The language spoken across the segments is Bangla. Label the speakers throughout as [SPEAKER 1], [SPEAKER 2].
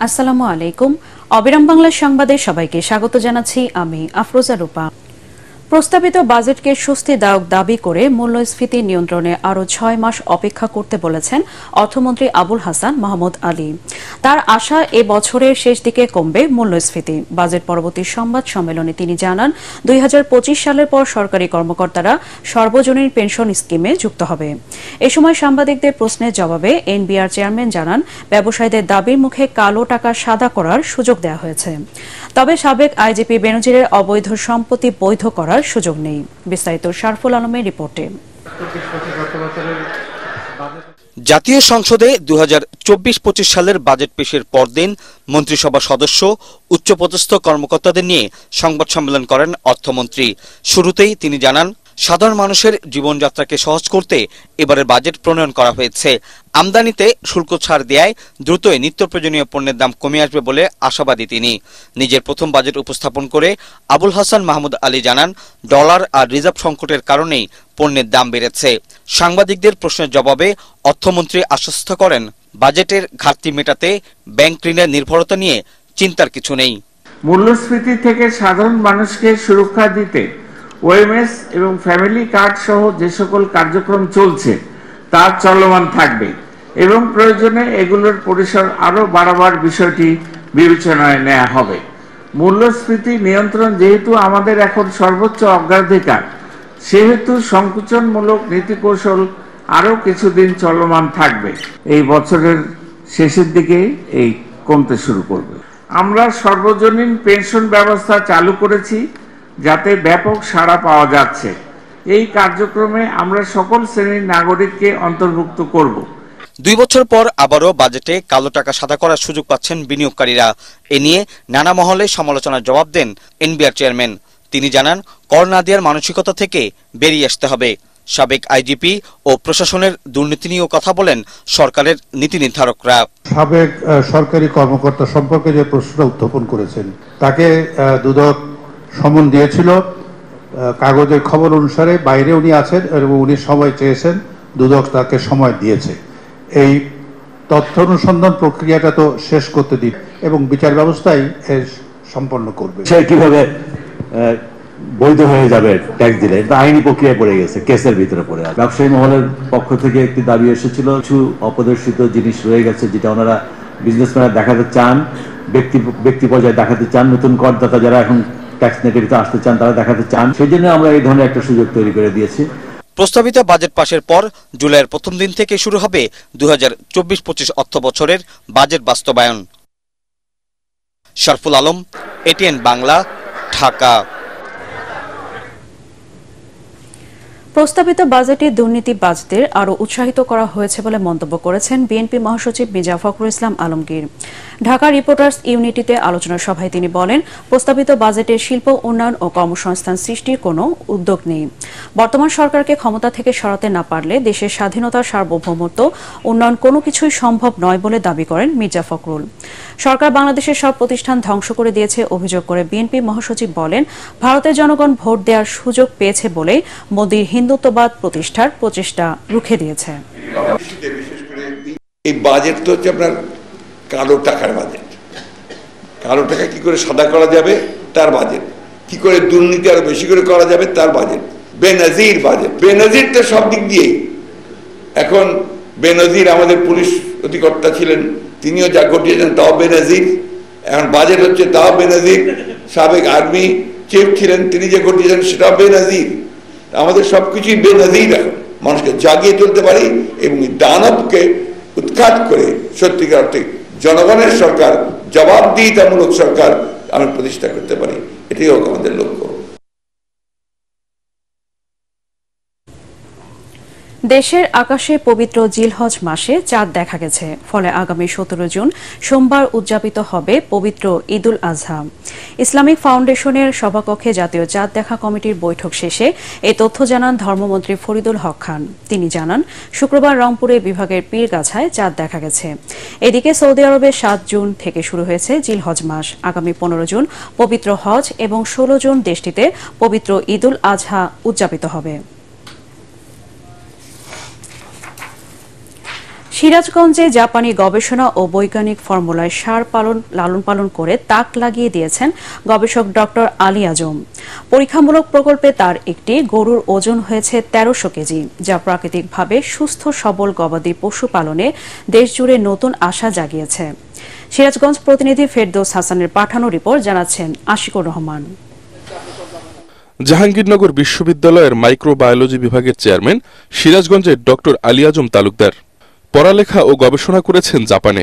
[SPEAKER 1] আসসালামু আলাইকুম। অবিরাম বাংলা সংবাদে সবাইকে স্বাগত জানাচ্ছি আমি আফরোজা রূপা। প্রস্তাবিত বাজেটকে স্বস্তিদায়ক দাবি করে মূল্যস্ফীতি নিয়ন্ত্রণে আরও ৬ মাস অপেক্ষা করতে বলেছেন অর্থমন্ত্রী আবুল হাসান মাহমুদ আলী। তার আশা এ বছরের শেষ দিকে কমবে মূল্যস্ফীতি। বাজেট পরবর্তী সংবাদ সম্মেলনে তিনি জানান, ২০২৫ সালের পর সরকারি কর্মকর্তারা সর্বজনীন পেনশন স্কিমে যুক্ত হবে। এ সময় সাংবাদিকদের প্রশ্নের জবাবে এনবিআর চেয়ারম্যান জানান, ব্যবসায়ীদের দাবির মুখে কালো টাকা সাদা করার সুযোগ দেওয়া হয়েছে, তবে সাবেক আইজিপি বেনজিরের অবৈধ সম্পত্তি বৈধ করার সুযোগ নেই। বিস্তারিত শারফুল আলমের রিপোর্টে।
[SPEAKER 2] জাতীয় সংসদে ২০২৪-২৫ সালের বাজেট পেশের পরদিন মন্ত্রিসভা সদস্য উচ্চপদস্থ কর্মকর্তাদের নিয়ে সংবাদ সম্মেলন করেন অর্থমন্ত্রী। শুরুতেই তিনি জানান, সাধারণ মানুষের জীবনযাত্রাকে সহজ করতে এবারের বাজেট প্রণয়ন করা হয়েছে। আমদানিতে শুল্ক ছাড় দেয়ায় দ্রুতই নিত্য প্রয়োজনীয় পণ্যের দাম কমে আসবে বলে আশাবাদী তিনি। নিজের প্রথম বাজেট উপস্থাপন করে আবুল হাসান মাহমুদ আলী জানান, ডলার আর রিজার্ভ সংকটের কারণেই পণ্যের দাম বেড়েছে। সাংবাদিকদের প্রশ্নের জবাবে অর্থমন্ত্রী আশ্বস্ত করেন, বাজেটের ঘাটতি মেটাতে ব্যাংক ঋণের নির্ভরতা নিয়ে চিন্তার কিছু নেই।
[SPEAKER 3] মূল্যস্ফীতি থেকে সাধারণ মানুষকে সুরক্ষা দিতে ওএমএস এবং ফ্যামিলি কার্ড সহ যে সকল কার্যক্রম চলছে তা চলমান থাকবে এবং প্রয়োজনে এগুলোর পরিসর আরও বাড়াবার বিষয়টি বিবেচনায় নেওয়া হবে। মূল্যস্ফীতি নিয়ন্ত্রণ যেহেতু আমাদের এখন সর্বোচ্চ অগ্রাধিকার, সেহেতু সংকোচনমূলক নীতিকৌশল আরও কিছুদিন চলমান থাকবে। এই বছরের শেষের দিকে এই কমতে শুরু করবে। আমরা সর্বজনীন পেনশন ব্যবস্থা চালু করেছি, যাতে ব্যাপক সাড়া পাওয়া যাচ্ছে। এই কার্যক্রমে আমরা সকল শ্রেণীর নাগরিককে অন্তর্ভুক্ত করব।
[SPEAKER 2] ২ বছর পর আবারও বাজেটে কালো টাকা সাদা করার সুযোগ পাচ্ছেন বিনিয়োগকারীরা। এ নিয়ে নানা মহলে সমালোচনার জবাব দেন এনবিআর চেয়ারম্যান। তিনি জানান, কর না দেওয়ার মানসিকতা থেকে বেরিয়ে আসতে হবে। সাবেক আইজিপি ও প্রশাসনের দুর্নীতি নিয়েও কথা বলেন সরকারের নীতি নির্ধারকরা।
[SPEAKER 4] সাবেক সরকারি কর্মকর্তা সম্পর্কে যে প্রশ্নটা উত্থাপন করেছেন, তাকে দুদক সমন দিয়েছিল। কাগজের খবর অনুসারে বাইরে উনি আছেন এবং উনি সময় চেয়েছেন, দুদক তাকে সময় দিয়েছে। এই তথ্য অনুসন্ধান প্রক্রিয়াটা তো শেষ করতে দিন এবং বিচার ব্যবস্থাই সম্পন্ন করবে।
[SPEAKER 5] সে কিভাবে বৈধ হয়ে যাবে ট্যাক্স দিলে, এটা আইনি প্রক্রিয়ায় পড়ে গেছে, কেসের ভিতরে পড়ে আছে। ব্যবসায়ী মহলের পক্ষ থেকে একটি দাবি এসেছিল, কিছু অপ্রদর্শিত জিনিস রয়ে গেছে যেটা ওনারা বিজনেসম্যানরা দেখাতে চান, ব্যক্তি পর্যায়ে দেখাতে চান, নতুন করদাতা যারা এখন ট্যাক্স নেগেটিভে আসতে চান তারা দেখাতে চান। সেই জন্য আমরা এই ধরনের একটা সুযোগ তৈরি করে দিয়েছি।
[SPEAKER 2] প্রস্তাবিত বাজেট পাশের পর জুলাইয়ের প্রথম দিন থেকে শুরু হবে ২০২৪-২৫ অর্থ বছরের বাজেট বাস্তবায়ন। শারফুল আলম, এটিএন বাংলা, ঢাকা।
[SPEAKER 1] প্রস্তাবিত বাজেটে দুর্নীতিবাজদের আরও উৎসাহিত করা হয়েছে বলে মন্তব্য করেছেন বিএনপি মহাসচিব মির্জা ফখরুল ইসলাম আলমগীর। ঢাকা রিপোর্টার্স ইউনিটিতে আলোচনা সভায় তিনি বলেন, প্রস্তাবিত বাজেটে শিল্প উন্নয়ন ও কর্মসংস্থান সৃষ্টির কোনো উদ্যোগ নেই। বর্তমান সরকারকে ক্ষমতা থেকে সরাতে না পারলে দেশের স্বাধীনতা, সার্বভৌমত্ব, উন্নয়ন কোনো কিছুই সম্ভব নয় বলে দাবি করেন মির্জা ফখরুল। সরকার বাংলাদেশের সব প্রতিষ্ঠান ধ্বংস করে দিয়েছে অভিযোগ করে বিএনপি মহাসচিব বলেন, ভারতের জনগণ ভোট দেওয়ার সুযোগ পেয়েছে বলেই মোদির হিন্দুত্ববাদ প্রতিষ্ঠার প্রচেষ্টা রুখে দিয়েছে।
[SPEAKER 6] এই বাজেট তো হচ্ছে আপনার কালো টাকার বাজেট। কালো টাকা কি করে সাদা করা যাবে তার বাজেট, কি করে দুর্নীতি আরো বেশি করে করা যাবে তার বাজেট। বেনজির বাজেট। বেনজির তো সব দিক দিয়ে। এখন বেনজির আমাদের পুলিশ অধিকর্তা ছিলেন, তিনিও যা ঘটিয়েছেন তাও বেনজির। এখন বাজেট হচ্ছে তাও বেনজির। সাবেক আর্মি চিফ ছিলেন, তিনি যে ঘটিয়েছেন সেটাও বেনজির। আমাদের সবকিছুই বেনজির। এখন মানুষকে জাগিয়ে তুলতে পারি এবং দানবকে উৎখাত করে সত্যিকার অর্থে জনগণের সরকার, জবাবদিহিতামূলক সরকার আমরা প্রতিষ্ঠা করতে পারি। এটাই হোক আমাদের লক্ষ্য।
[SPEAKER 1] দেশের আকাশে পবিত্র জিলহজ মাসে চাঁদ দেখা গেছে, ফলে আগামী ১৭ জুন সোমবার উদযাপিত হবে পবিত্র ঈদুল আজহা। ইসলামিক ফাউন্ডেশনের সভাকক্ষে জাতীয় চাঁদ দেখা কমিটির বৈঠক শেষে এ তথ্য জানান ধর্মমন্ত্রী ফরিদুল হক খান। তিনি জানান, শুক্রবার রংপুরে বিভাগের পীরগাছায় চাঁদ দেখা গেছে। এদিকে সৌদি আরবে ৭ জুন থেকে শুরু হয়েছে জিলহজ মাস। আগামী ১৫ জুন পবিত্র হজ এবং ১৬ জুন দেশটিতে পবিত্র ঈদুল আজহা উদযাপিত হবে। সিরাজগঞ্জে জাপানি গবেষণা ও বৈজ্ঞানিক ফর্মুলায় সার লালন পালন করে তাক লাগিয়ে দিয়েছেন গবেষক ডক্টর আলী আজম। পরীক্ষামূলক প্রকল্পে তার একটি গরুর ওজন হয়েছে ১৩০০ কেজি, যা প্রাকৃতিকভাবে সুস্থ সবল গবাদি পশু পালনে দেশজুড়ে নতুন আশা জাগিয়েছে। সিরাজগঞ্জ প্রতিনিধি ফেরদৌস হাসানের পাঠানো রিপোর্ট জানাচ্ছেন আশিকুর রহমান।
[SPEAKER 7] জাহাঙ্গীরনগর বিশ্ববিদ্যালয়ের মাইক্রোবায়োলজি বিভাগের চেয়ারম্যান সিরাজগঞ্জের ডক্টর আলী আজম তালুকদার পড়ালেখা ও গবেষণা করেছেন জাপানে।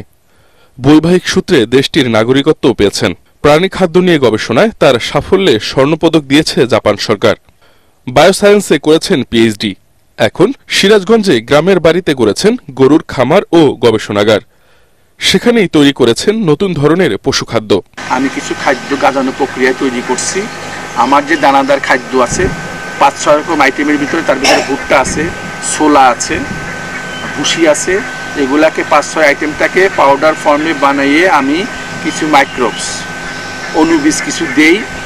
[SPEAKER 7] বৈবাহিক সূত্রে দেশটির নাগরিকত্বও পেয়েছেন। প্রাণী খাদ্য নিয়ে গবেষণায় তার সাফল্যে স্বর্ণপদক দিয়েছে জাপান সরকার। বায়োসায়েন্সে করেছেন পিএইচডি। এখন সিরাজগঞ্জে গ্রামের বাড়িতে গড়েছেন গরুর খামার ও গবেষণাগার। সেখানেই তৈরি করেছেন নতুন ধরনের পশুখাদ্য।
[SPEAKER 8] আমি কিছু খাদ্য গাজানো প্রক্রিয়ায় তৈরি করছি। আমার যে দানাদার খাদ্য আছে ৫-৬ রকম আইটেমের ভিতরে, তার ভিতরে ভুট্টা আছে, ছোলা আছে, ভুসি আছে। এগুলাকে ৫-৬ আইটেমটাকে পাউডার ফর্মে বানিয়ে আমি কিছু মাইক্রোবস অনুবীজ কিছু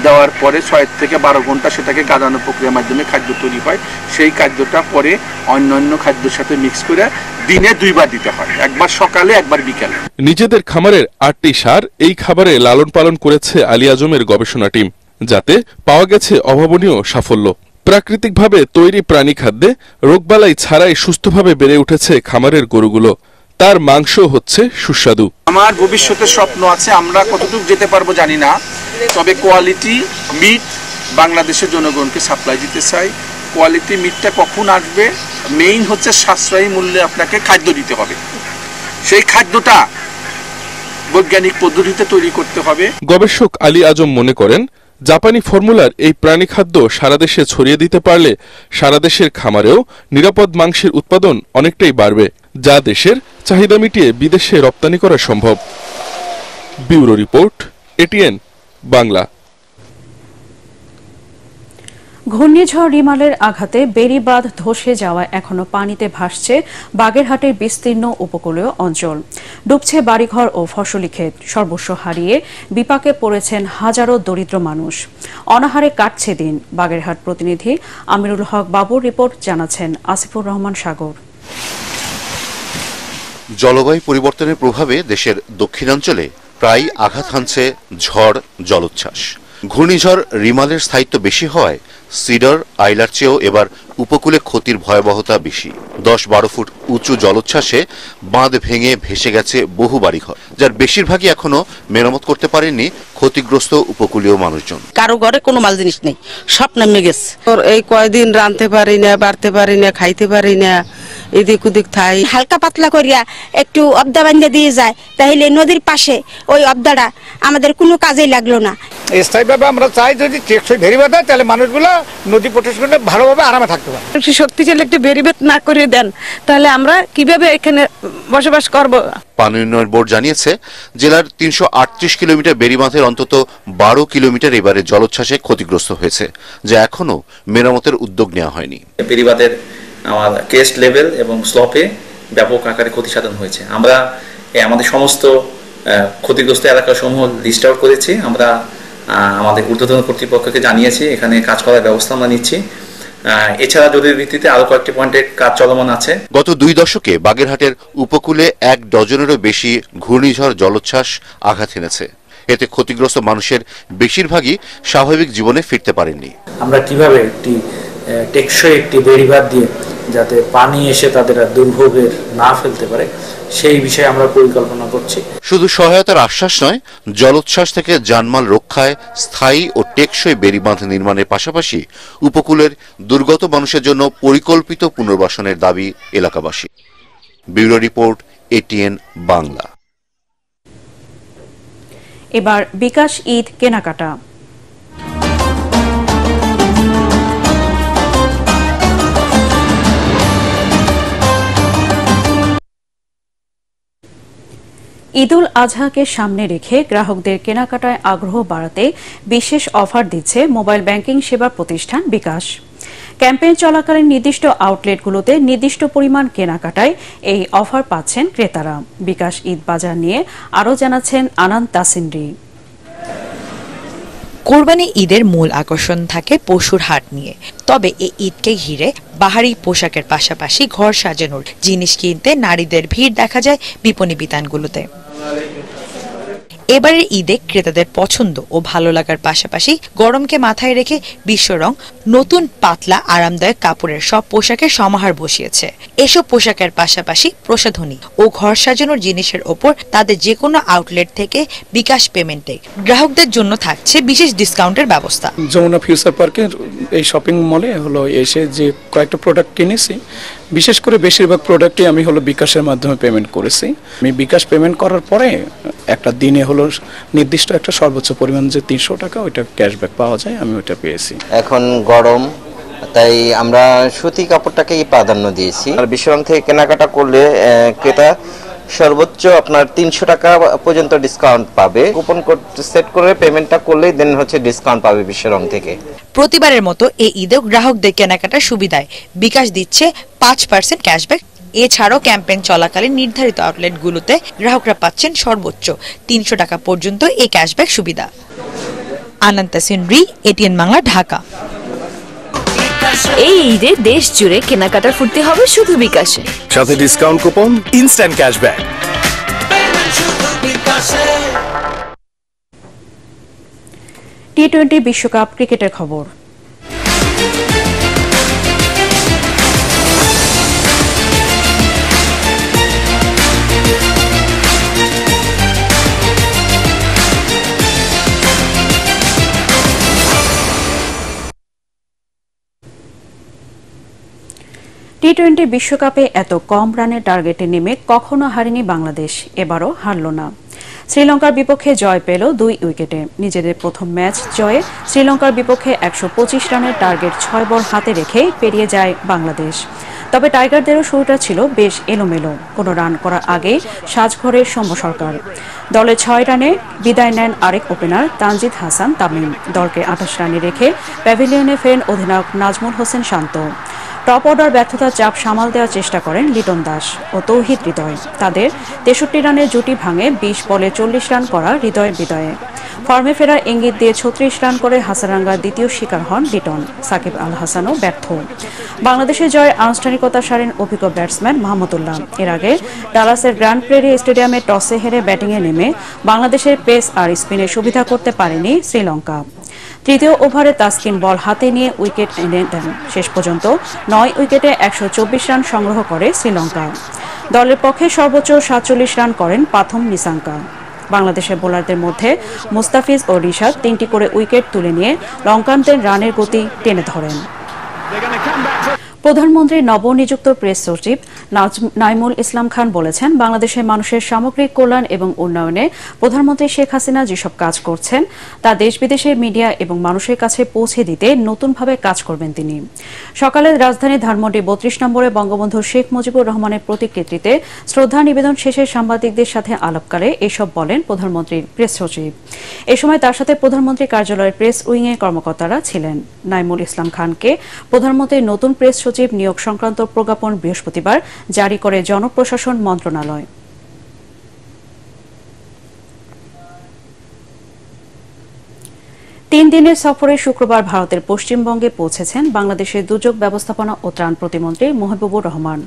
[SPEAKER 8] দেওয়ার পরে ৬ থেকে ১২ ঘন্টা সেটাকে গাজানো প্রক্রিয়ার মাধ্যমে খাদ্য তৈরি হয়। সেই খাদ্যটা পরে অন্যান্য খাদ্যের সাথে মিক্স করে দিনে ২ বার দিতে হয়, একবার সকালে একবার বিকালে।
[SPEAKER 7] নিজেদের খামারের ৮টি সার এই খাবারে লালন পালন করেছে আলী আজমের গবেষণা টিম, যাতে পাওয়া গেছে অভাবনীয় সাফল্য। প্রাকৃতিকভাবে তৈরি প্রাণী খাদ্যে রোগবালাই ছাড়াই সুস্থভাবে বেড়ে উঠেছে খামারের গরুগুলো। তার মাংস হচ্ছে সুস্বাদু।
[SPEAKER 8] আমার ভবিষ্যতের স্বপ্ন আছে, আমরা কতটুকু যেতে পারবো জানি না, তবে কোয়ালিটি মিট বাংলাদেশের জনগণকে সাপ্লাই দিতে চাই। কোয়ালিটি মিটটা কখন আসবে, মেইন হচ্ছে সাশ্রয়ী মূল্যে আপনাকে খাদ্য দিতে হবে। সেই খাদ্যটা বৈজ্ঞানিক পদ্ধতিতে তৈরি করতে হবে।
[SPEAKER 7] গবেষক আলী আজম মনে করেন, জাপানি ফর্মুলার এই প্রাণী খাদ্য সারা দেশে ছড়িয়ে দিতে পারলে সারা দেশের খামারেও নিরাপদ মাংসের উৎপাদন অনেকটাই বাড়বে, যা দেশের চাহিদা মিটিয়ে বিদেশে রপ্তানি করা সম্ভব। Bureau report, ATN Bangla.
[SPEAKER 1] ঘূর্ণিঝড় রিমালের আঘাতে বেড়িবাঁধ ধসে যাওয়ায় এখনো পানিতে ভাসছে বাগেরহাটের বিস্তীর্ণ উপকূলীয় অঞ্চল। ডুবছে বাড়িঘর ও ফসলি ক্ষেত। সর্বস্ব হারিয়ে বিপাকে পড়েছেন হাজারো দরিদ্র মানুষ। অনাহারে কাটছে দিন। বাগেরহাট প্রতিনিধি আমিরুল হক বাবুর রিপোর্ট জানাচ্ছেন আসিফুর রহমান সাগর।
[SPEAKER 9] জলবায়ু পরিবর্তনের প্রভাবে দেশের দক্ষিণাঞ্চলে প্রায় আঘাত হানছে ঝড় জলোচ্ছ্বাস। ঘূর্ণিঝড় রিমালের স্থায়িত্ব বেশি হওয়ায় সিডার আইলার চেয়েও এবার উপকূলে ক্ষতির ভয়াবহতা বেশি। ১০-১২ ফুট উঁচু জলোচ্ছ্বাসে বাঁধ ভেঙে ভেসে গেছে বহু বাড়িঘর, যার বেশিরভাগই এখনো মেরামত করতে পারেননি ক্ষতিগ্রস্ত উপকূলীয় মানুষজন।
[SPEAKER 10] কারো ঘরে কোনো মাল জিনিস নেই, সব নামে গেছে। এই কয়দিন রাঁধতে পারি না, বাড়তে পারি না, খাইতে পারি না, এদিক ওদিক থাই।
[SPEAKER 11] হালকা পাতলা করিয়া একটু অবদা বান্ধে দিয়ে যায়, তাহলে নদীর পাশে ওই অবদাটা আমাদের কোনো কাজেই লাগলো না।
[SPEAKER 12] স্থায়ীভাবে আমরা চাই যদি টেকসই বেড়িবাঁধ হয়, তাহলে মানুষগুলো নদী প্রটেকশনে ভালোভাবে আরামে থাকতে পারে।
[SPEAKER 10] শক্তিশালী একটু বেড়িবাঁধ না করে দেন, তাহলে আমরা কিভাবে এখানে বসবাস করব?
[SPEAKER 9] পানি উন্নয়ন বোর্ড জানিয়েছে, জেলার ৩৩৮ কিলোমিটার বেড়িবাঁধের অন্তত ১২ কিলোমিটার এবারে জলোচ্ছ্বাসে ক্ষতিগ্রস্ত হয়েছে, যা এখনো মেরামতের উদ্যোগ নেওয়া হয়নি।
[SPEAKER 13] বেড়িবাঁধের কেস্ট লেভেল এবং স্লপে ব্যাপক আকারে ক্ষতি সাধন হয়েছে। আমরা আমাদের সমস্ত ক্ষতিগ্রস্ত এলাকাসমূহ লিস্ট আউট করেছি। আমরা আমাদের ঊর্ধ্বতন কর্তৃপক্ষকে জানিয়েছি, এখানে কাজ করার ব্যবস্থা আমরা নিচ্ছি। এছাড়া জরুরি ভিত্তিতে আরো কয়েকটি পয়েন্টে কাজ চলমান আছে।
[SPEAKER 9] গত ২ দশকে বাগেরহাটের উপকূলে ১ ডজনেরও বেশি ঘূর্ণিঝড় জলোচ্ছ্বাস আঘাত এনেছে। এতে ক্ষতিগ্রস্ত মানুষের বেশিরভাগই স্বাভাবিক জীবনে ফিরতে পারেননি।
[SPEAKER 14] আমরা কিভাবে একটি টেকসই একটি বেড়িবাঁধ দিয়ে যাতে পানি এসে তাদের দুর্ভোগে না ফেলতে পারে, সেই বিষয়ে আমরা পরিকল্পনা করছি।
[SPEAKER 9] শুধু সহায়তার আশ্বাস নয়, জলোচ্ছ্বাস থেকে জানমাল রক্ষায় স্থায়ী ও টেকসই বেড়িবাঁধ নির্মাণের পাশাপাশি উপকূলের দুর্গত মানুষের জন্য পরিকল্পিত পুনর্বাসনের দাবি এলাকাবাসী। Bureau report, ATN Bangla.
[SPEAKER 1] এবার বিকাশ ঈদ কেনাকাটা। ঈদুল আজহাকে সামনে রেখে গ্রাহকদের কেনাকাটায় আগ্রহ বাড়াতে বিশেষ অফার দিচ্ছে মোবাইল ব্যাংকিং সেবা প্রতিষ্ঠান বিকাশ। ক্যাম্পেইন চলাকালীন নির্দিষ্ট আউটলেটগুলোতে নির্দিষ্ট পরিমাণ কেনাকাটায় এই অফার পাচ্ছেন ক্রেতারা। বিকাশ ঈদ বাজার নিয়ে আরও জানাচ্ছেন আনান তাসিনরি।
[SPEAKER 15] কোরবানি ঈদের মূল আকর্ষণ থাকে পশুর হাট নিয়ে, তবে এই ঈদকে ঘিরে বাহারি পোশাকের পাশাপাশি ঘর সাজানোর জিনিস কিনতে নারীদের ভিড় দেখা যায় বিপণী বিতানগুলোতে। এবারের ঈদে ক্রেতাদের পছন্দ ও ভালো লাগার পাশাপাশি গরমকে মাথায় রেখে বিশ্বরং নতুন পাতলা আরামদায়ক কাপড়ের সব পোশাকের সমাহার বসিয়েছে। এসব পোশাকের পাশাপাশি প্রসাধনী ও ঘর সাজানোর জিনিসের ওপর তাদের যে কোনো আউটলেট থেকে বিকাশ পেমেন্টে গ্রাহকদের জন্য থাকছে বিশেষ ডিসকাউন্টের ব্যবস্থা।
[SPEAKER 16] যমুনা ফিউচার পার্কের এই শপিং মলে হলো এসে যে কয়েকটা প্রোডাক্ট কিনেছি, বিশেষ করে বেশিরভাগ প্রোডাক্টই আমি হলো বিকাশের মাধ্যমে পেমেন্ট করেছি। আমি বিকাশ পেমেন্ট করার পরে একটা দিনে হলো নির্দিষ্ট একটা সর্বোচ্চ পরিমাণ যে 300 টাকা ওইটা ক্যাশব্যাক পাওয়া যায়, আমি ওইটা পেয়েছি।
[SPEAKER 17] এখন গরম, তাই আমরা সুতি কাপড়টাকেই প্রাধান্য দিয়েছি। আর বিশ্বরং থেকে কেনাকাটা করলে ক্রেতা সর্বোচ্চ আপনার 300 টাকা পর্যন্ত ডিসকাউন্ট পাবে। কুপন কোড সেট করে পেমেন্টটা করলেই দেন হচ্ছে ডিসকাউন্ট পাবে বিশ্বরং থেকে।
[SPEAKER 15] প্রতিবারের মতো এই ঈদেও গ্রাহকদের কেনাকাটার সুবিধায় বিকাশ দিচ্ছে 5% ক্যাশব্যাক। এছাড়াও ক্যাম্পেইন চলাকালীন নির্ধারিত আউটলেটগুলোতে গ্রাহকরা পাচ্ছেন সর্বোচ্চ 300 টাকা পর্যন্ত এই ক্যাশব্যাক সুবিধা। আনন্তা সিনরি, এটিএন বাংলা, ঢাকা।
[SPEAKER 18] এই ঈদে দেশ জুড়ে কেনাকাটা ফুর্তি হবে শুধু বিকাশে,
[SPEAKER 19] সাথে ডিসকাউন্ট কুপন, ইনস্ট্যান্ট ক্যাশব্যাক।
[SPEAKER 1] টি-20 বিশ্বকাপ ক্রিকেটের খবর। টি-20 বিশ্বকাপে এত কম রানের টার্গেটে নেমে কখনো হারেনি বাংলাদেশ, এবারও হারল না। শ্রীলঙ্কার বিপক্ষে জয় পেল 2 উইকেটে। নিজেদের প্রথম ম্যাচ জয়ে শ্রীলঙ্কার বিপক্ষে 125 রানের টার্গেট 6 বল হাতে রেখে পেরিয়ে যায় বাংলাদেশ। তবে টাইগারদেরও শুরুটা ছিল বেশ এলোমেলো। কোনো রান করার আগে সাজঘরের সৌম্য সরকার। দলে 6 রানে বিদায় নেন আরেক ওপেনার তানজিদ হাসান তামিম। দলকে 28 রানে রেখে প্যাভিলিয়নে ফেরেন অধিনায়ক নাজমুল হোসেন শান্ত। টপ অর্ডার ব্যর্থতার চাপ সামাল দেওয়ার চেষ্টা করেন লিটন দাস ও তৌহিদ হৃদয়। তাদের 63 রানের জুটি ভাঙে 20 বলে 40 রান করা হৃদয়ের বিদায়ে। ফর্মে ফেরার ইঙ্গিত দিয়ে 36 রান করে হাসারাঙ্গার দ্বিতীয় শিকার হন লিটন। সাকিব আল হাসানও ব্যর্থ। বাংলাদেশের জয়ের আনুষ্ঠানিকতা সারেন অভিজ্ঞ ব্যাটসম্যান মাহমুদুল্লাহ। এর আগে ডালাসের গ্র্যান্ড প্রেরি স্টেডিয়ামে টসে হেরে ব্যাটিংয়ে নেমে বাংলাদেশের পেস আর স্পিনে সুবিধা করতে পারেনি শ্রীলঙ্কা। তৃতীয় ওভারে তাসকিন বল হাতে নিয়ে উইকেট এনে দেন। শেষ পর্যন্ত 9 উইকেটে 124 রান সংগ্রহ করে শ্রীলঙ্কা। দলের পক্ষে সর্বোচ্চ 47 রান করেন পাথম নিসাঙ্কা। বাংলাদেশের বোলারদের মধ্যে মুস্তাফিজ ও রিশাদ 3টি করে উইকেট তুলে নিয়ে লঙ্কানদের রানের গতি টেনে ধরেন। প্রধানমন্ত্রী নবনিযুক্ত প্রেস সচিব নাইমুল ইসলাম খান বলেছেন, বাংলাদেশের মানুষের সামগ্রিক কল্যাণ এবং উন্নয়নে প্রধানমন্ত্রী শেখ হাসিনা যেসব কাজ করছেন তা দেশ বিদেশের মিডিয়া এবং মানুষের কাছে পৌঁছে দিতে নতুনভাবে কাজ করবেন তিনি। সকালে রাজধানী ধানমন্ডি 32 নম্বরে বঙ্গবন্ধু শেখ মুজিবুর রহমানের প্রতিকৃতিতে শ্রদ্ধা নিবেদন শেষে সাংবাদিকদের সাথে আলাপকালে এসব বলেন প্রধানমন্ত্রীর প্রেস সচিব। এ সময় তার সাথে প্রধানমন্ত্রী কার্যালয়ের প্রেস উইংয়ের কর্মকর্তারা ছিলেন। নাইমুল ইসলাম খানকে প্রধানমন্ত্রীর নতুন প্রেস সচিব নিয়োগ সংক্রান্ত প্রজ্ঞাপন বৃহস্পতিবার জারি করে জনপ্রশাসন মন্ত্রণালয়। 3 দিনের সফরে শুক্রবার ভারতের পশ্চিমবঙ্গে পৌঁছেছেন বাংলাদেশের দুর্যোগ ব্যবস্থাপনা ও ত্রাণ প্রতিমন্ত্রী মহিবুবুর রহমান।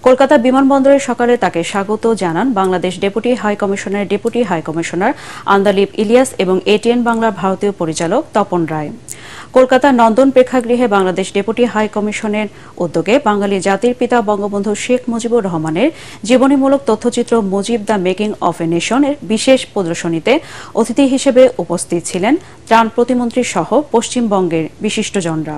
[SPEAKER 1] কলকাতা বিমানবন্দরে সকালে তাকে স্বাগত জানান বাংলাদেশ ডেপুটি হাই কমিশনের deputy high commissioner Andalib Ilias এবং এটিএন বাংলার ভারতীয় পরিচালক তপন রায়। কলকাতা নন্দন প্রেক্ষাগৃহে বাংলাদেশ ডেপুটি হাই কমিশনের উদ্যোগে বাঙালি জাতির পিতা বঙ্গবন্ধু শেখ মুজিবুর রহমানের জীবনীমূলক তথ্যচিত্র মুজিব দ্য মেকিং অফ এ নেশনের বিশেষ প্রদর্শনীতে অতিথি হিসেবে উপস্থিত ছিলেন ত্রাণ প্রতিমন্ত্রী সহ পশ্চিমবঙ্গের বিশিষ্টজনরা।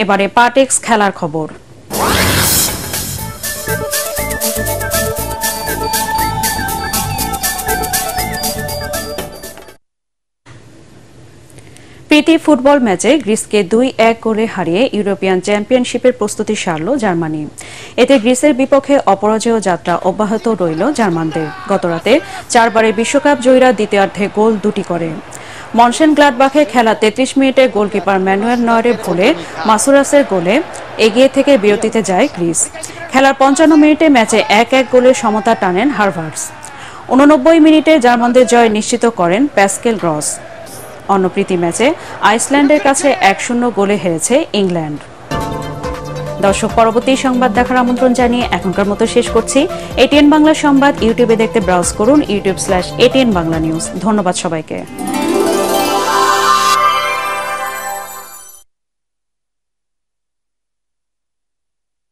[SPEAKER 1] এবারে পাটেক্স খেলার খবর। প্রীতি ফুটবল ম্যাচে গ্রিসকে 2-1 গোলে হারিয়ে ইউরোপিয়ান চ্যাম্পিয়নশিপের প্রস্তুতি সারল জার্মানি। এতে গ্রিসের বিপক্ষে অপরাজেয় যাত্রা অব্যাহত রইল জার্মানদের। গতরাতে 4 বারের বিশ্বকাপ জয়ীরা দ্বিতীয়ার্ধে গোল 2টি করে। মনশেনগ্লাডবাখে খেলা 33 মিনিটে গোলকিপার ম্যানুয়েল নয়রের ভুলে মাসুরাসের গোলে এগিয়ে থেকে বিরতিতে যায় গ্রিস। খেলার 55 মিনিটে ম্যাচে 1-1 গোলের সমতা টানেন হারভার্টস। 89 মিনিটে জার্মানদের জয় নিশ্চিত করেন প্যাসকেল গ্রস। অন্য প্রীতি ম্যাচে আইসল্যান্ডের কাছে 1-0 গোলে হেরেছে ইংল্যান্ড। দর্শক, পরবর্তী সংবাদ দেখার আমন্ত্রণ জানিয়ে এখনকার মতো শেষ করছি। এটিএন বাংলা সংবাদ ইউটিউবে দেখতে ব্রাউজ করুন youtube.com/ATN Bangla News। ধন্যবাদ সবাইকে।